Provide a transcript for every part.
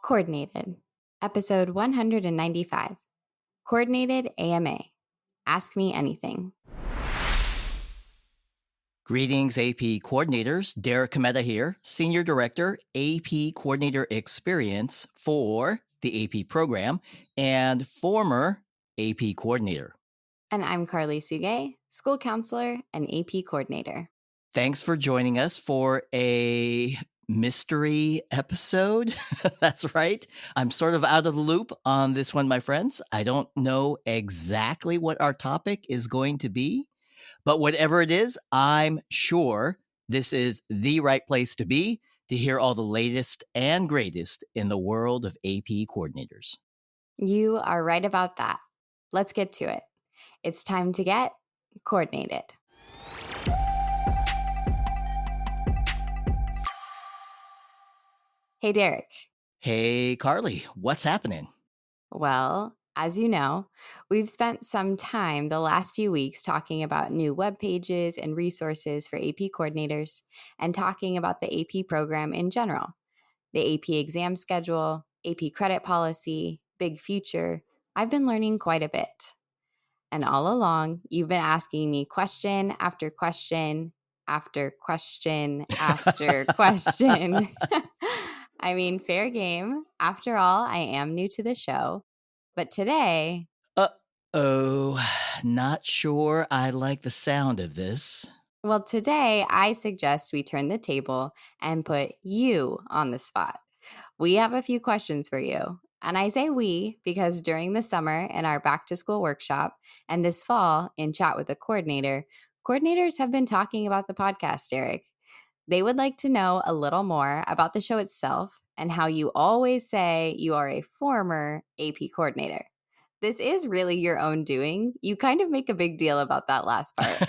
Coordinated, episode 195. Coordinated AMA. Ask me anything. Greetings, AP coordinators. Derek Cometa here, Senior Director, AP Coordinator Experience for the AP program and former AP coordinator. And I'm Karli Suge, school counselor and AP coordinator. Thanks for joining us for a mystery episode. That's right. I'm sort of out of the loop on this one, my friends. I don't know exactly what our topic is going to be. But whatever it is, I'm sure this is the right place to be to hear all the latest and greatest in the world of AP coordinators. You are right about that. Let's get to it. It's time to get coordinated. Hey, Derek. Hey, Karli, what's happening? Well, as you know, we've spent some time the last few weeks talking about new web pages and resources for AP coordinators and talking about the AP program in general, the AP exam schedule, AP credit policy, big future. I've been learning quite a bit. And all along, you've been asking me question after question after question after question. I mean, fair game. After all, I am new to the show. But today, Uh-oh, not sure I like the sound of this. today I suggest we turn the table and put you on the spot. We have a few questions for you. And I say we because during the summer in our back to school workshop and this fall in Chat with a Coordinator, coordinators have been talking about the podcast, Eric. They would like to know a little more about the show itself and how you always say you are a former AP coordinator. This is really your own doing. You kind of make a big deal about that last part.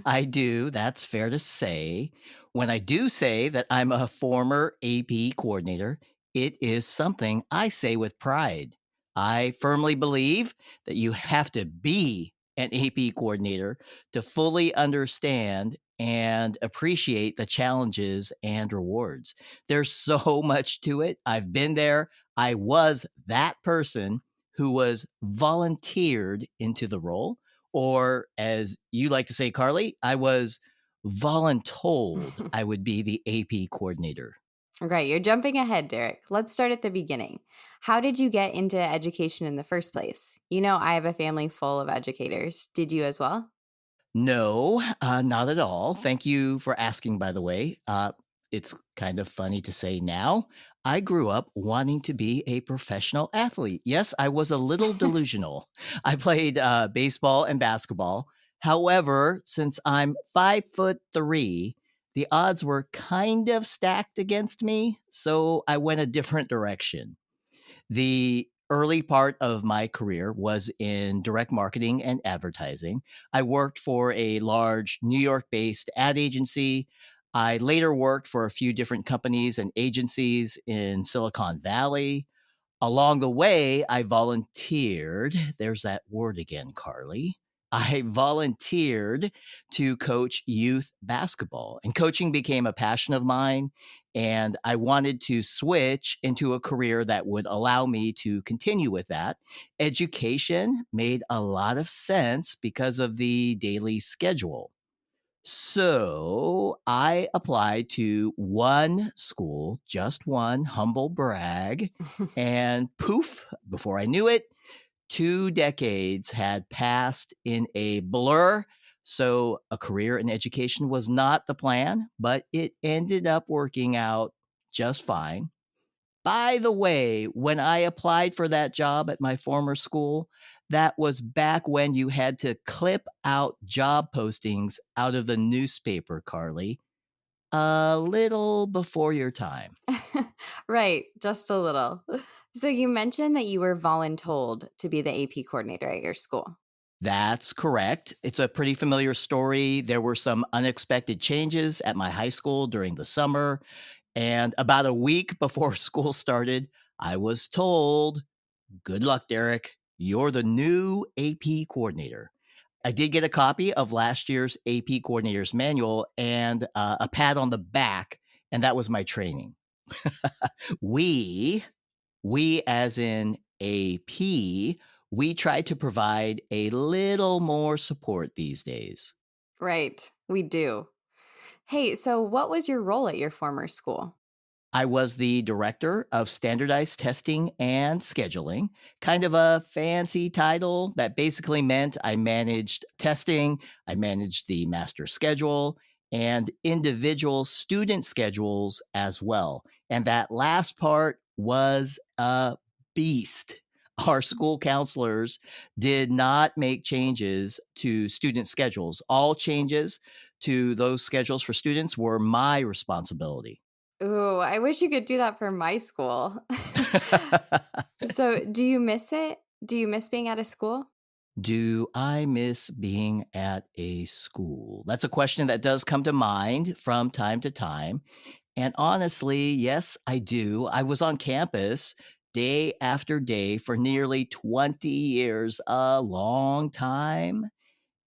I do. That's fair to say. When I do say that I'm a former AP coordinator, it is something I say with pride. I firmly believe that you have to be an AP coordinator to fully understand and appreciate the challenges and rewards. There's so much to it. I've been there. I was that person who was volunteered into the role. Or as you like to say, Karli, I was volun-told I would be the AP coordinator. Right, you're jumping ahead, Derek. Let's start at the beginning. How did you get into education in the first place? You know, I have a family full of educators. Did you as well? No, not at all. Thank you for asking, by the way. It's kind of funny to say now. I grew up wanting to be a professional athlete. Yes, I was a little delusional. I played baseball and basketball. However, since I'm 5'3", the odds were kind of stacked against me, so I went a different direction. The early part of my career was in direct marketing and advertising. I worked for a large New York based ad agency. I later worked for a few different companies and agencies in Silicon Valley. Along the way, I volunteered. There's that word again, Karli. I volunteered to coach youth basketball, and coaching became a passion of mine. And I wanted to switch into a career that would allow me to continue with that. Education made a lot of sense because of the daily schedule. So I applied to one school, just one, humble brag, and poof, before I knew it, 2 decades had passed in a blur. So a career in education was not the plan, but it ended up working out just fine. By the way, when I applied for that job at my former school, that was back when you had to clip out job postings out of the newspaper, Karli. A little before your time. Right, just a little. So you mentioned that you were voluntold to be the AP coordinator at your school. That's correct. It's a pretty familiar story. There were some unexpected changes at my high school during the summer. And about a week before school started, I was told, good luck, Derek. You're the new AP coordinator. I did get a copy of last year's AP coordinator's manual and a pat on the back, and that was my training. We, we as in AP, we try to provide a little more support these days. Right, we do. Hey, so what was your role at your former school? I was the director of standardized testing and scheduling, kind of a fancy title that basically meant I managed testing, I managed the master schedule, and individual student schedules as well. And that last part was a beast. Our school counselors did not make changes to student schedules. All changes to those schedules for students were my responsibility. Ooh, I wish you could do that for my school. So, do you miss it? Do you miss being at a school? Do I miss being at a school? That's a question that does come to mind from time to time. And honestly, yes, I do. I was on campus day after day for nearly 20 years, a long time.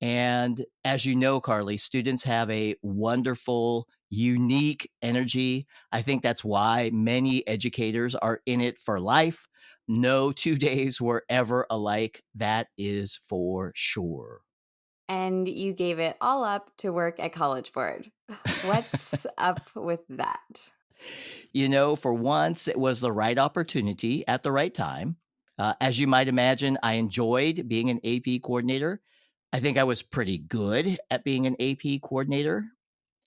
And as you know, Karli, students have a wonderful, unique energy. I think that's why many educators are in it for life. No 2 days were ever alike. That is for sure. And you gave it all up to work at College Board. What's up with that? For once, it was the right opportunity at the right time. As you might imagine, I enjoyed being an AP coordinator. I think I was pretty good at being an AP coordinator.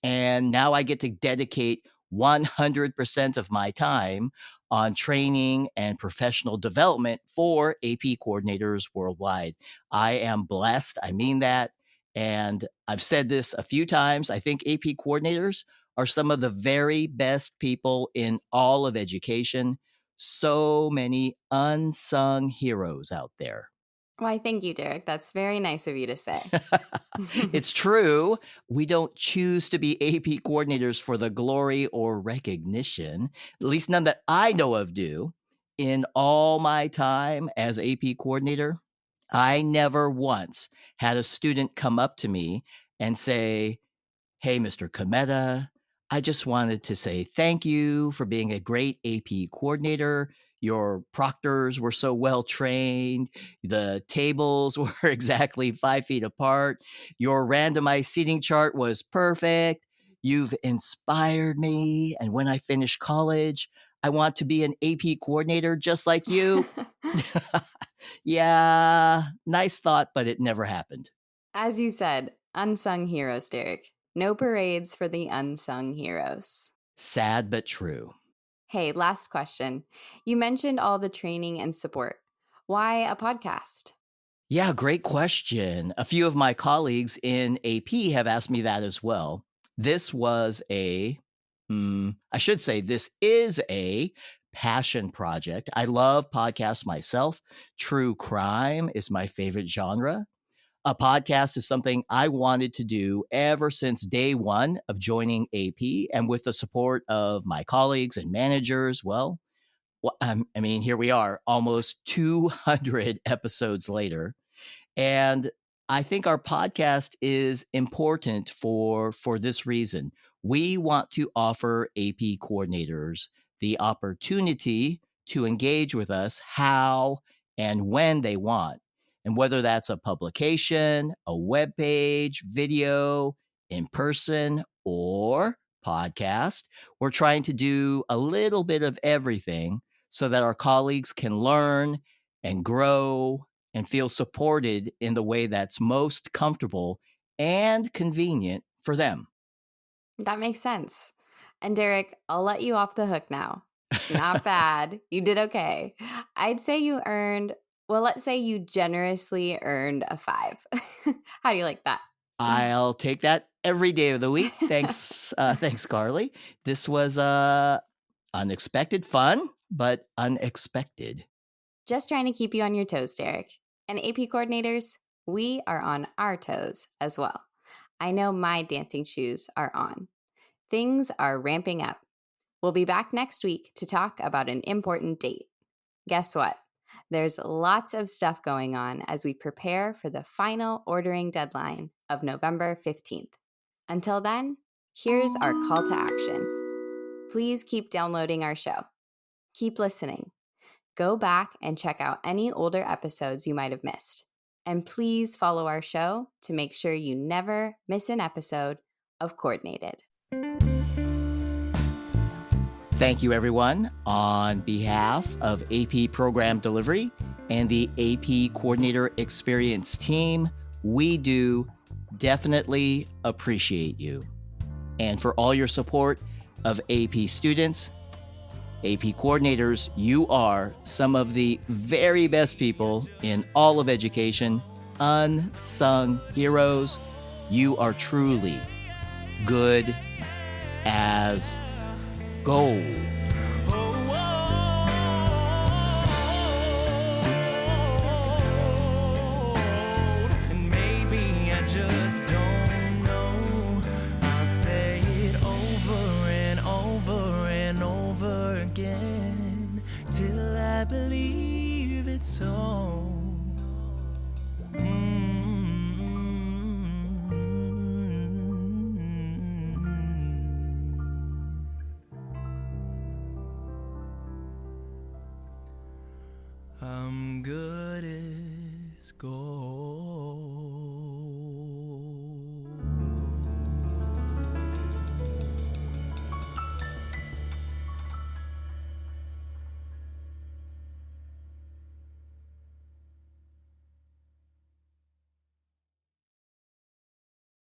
And now I get to dedicate 100% of my time on training and professional development for AP coordinators worldwide. I am blessed. I mean that. And I've said this a few times. I think AP coordinators are some of the very best people in all of education. So many unsung heroes out there. Why, thank you, Derek. That's very nice of you to say. It's true. We don't choose to be AP coordinators for the glory or recognition, at least none that I know of do. In all my time as AP coordinator, I never once had a student come up to me and say, "Hey, Mr. Kometa, I just wanted to say thank you for being a great AP coordinator. Your proctors were so well trained. The tables were exactly 5 feet apart. Your randomized seating chart was perfect. You've inspired me. And when I finish college, I want to be an AP coordinator just like you." Yeah, nice thought, but it never happened. As you said, unsung heroes, Derek. No parades for the unsung heroes. Sad but true. Hey, last question. You mentioned all the training and support. Why a podcast? Yeah, great question. A few of my colleagues in AP have asked me that as well. This was I should say, this is a passion project. I love podcasts myself. True crime is my favorite genre. A podcast is something I wanted to do ever since day one of joining AP. And with the support of my colleagues and managers, here we are, almost 200 episodes later. And I think our podcast is important for this reason. We want to offer AP coordinators the opportunity to engage with us how and when they want. And whether that's a publication, a web page, video, in person, or podcast, we're trying to do a little bit of everything so that our colleagues can learn and grow and feel supported in the way that's most comfortable and convenient for them. That makes sense. And Derek, I'll let you off the hook now. Not bad. You did okay. I'd say you earned, well, let's say you generously earned a 5. How do you like that? I'll take that every day of the week. Thanks, thanks, Karli. This was unexpected fun, but unexpected. Just trying to keep you on your toes, Derek. And AP coordinators, we are on our toes as well. I know my dancing shoes are on. Things are ramping up. We'll be back next week to talk about an important date. Guess what? There's lots of stuff going on as we prepare for the final ordering deadline of November 15th. Until then, here's our call to action. please keep downloading our show. Keep listening. Go back and check out any older episodes you might have missed. And please follow our show to make sure you never miss an episode of Coordinated. Thank you, everyone. On behalf of AP Program Delivery and the AP Coordinator Experience team, we do definitely appreciate you. And for all your support of AP students, AP coordinators, you are some of the very best people in all of education, unsung heroes. You are truly good as gold. And maybe I just don't know. I'll say it over and over and over again till I believe it's so. I'm good as gold.